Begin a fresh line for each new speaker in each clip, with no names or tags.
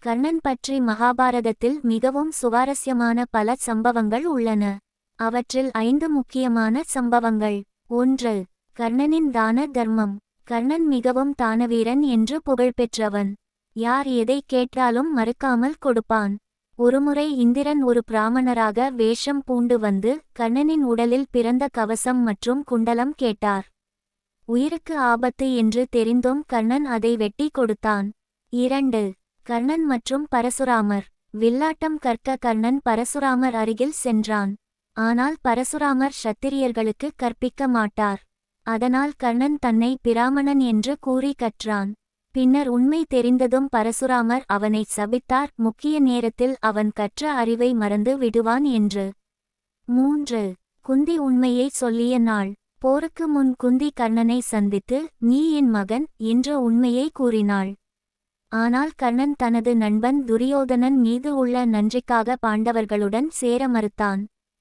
கர்ணன் பற்றி மகாபாரதத்தில் மிகவும் சுவாரஸ்யமான பல சம்பவங்கள் உள்ளன. அவற்றில் 5 முக்கியமான சம்பவங்கள். 1. கர்ணனின் தான தர்மம். கர்ணன் மிகவும் தானவீரன் என்று புகழ்பெற்றவன். யார் எதை கேட்டாலும் மறுக்காமல் கொடுப்பான். ஒருமுறை இந்திரன் ஒரு பிராமணராக வேஷம் பூண்டு வந்து கர்ணனின் உடலில் பிறந்த கவசம் மற்றும் குண்டலம் கேட்டார். உயிருக்கு ஆபத்து என்று தெரிந்தும் கர்ணன் அதை வெட்டி கொடுத்தான். 2. கர்ணன் மற்றும் பரசுராமர். வில்லாட்டம் கற்க கர்ணன் பரசுராமர் அருகில் சென்றான். ஆனால் பரசுராமர் சத்திரியர்களுக்கு கற்பிக்க மாட்டார். அதனால் கர்ணன் தன்னை பிராமணன் என்று கூறி கற்றான். பின்னர் உண்மை தெரிந்ததும் பரசுராமர் அவனை சபித்தார், முக்கிய நேரத்தில் அவன் கற்ற அறிவை மறந்து விடுவான் என்று. 3. குந்தி உண்மையை சொல்லிய நாள். போருக்கு முன் குந்தி கர்ணனை சந்தித்து, நீ என் மகன் என்ற உண்மையை கூறினாள். ஆனால் கர்ணன் தனது நண்பன் துரியோதனன் மீது உள்ள நன்றிக்காக பாண்டவர்களுடன் சேர மறுத்தான்.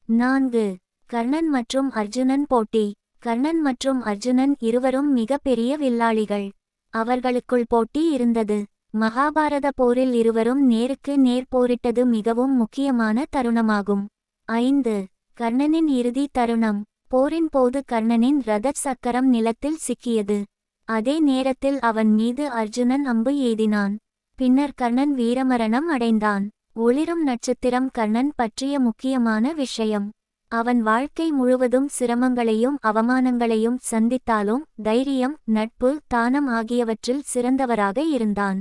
4. கர்ணன் மற்றும் அர்ஜுனன் போட்டி. கர்ணன் மற்றும் அர்ஜுனன் இருவரும் மிக பெரிய வில்லாளிகள். அவர்களுக்குள் போட்டி இருந்தது. மகாபாரத போரில் இருவரும் நேருக்கு நேர் போரிட்டது மிகவும் முக்கியமான தருணமாகும். 5. கர்ணனின் இறுதி தருணம். போரின் போது கர்ணனின் இரதச் சக்கரம் நிலத்தில் சிக்கியது. அதே நேரத்தில் அவன் மீது அர்ஜுனன் அம்பு எய்தினான். பின்னர் கர்ணன் வீரமரணம் அடைந்தான். ஒளிரும் நட்சத்திரம் கர்ணன் பற்றிய முக்கியமான விஷயம். அவன் வாழ்க்கை முழுவதும் சிரமங்களையும் அவமானங்களையும் சந்தித்தாலும் தைரியம், நட்பு, தானம் ஆகியவற்றில் சிறந்தவராக இருந்தான்.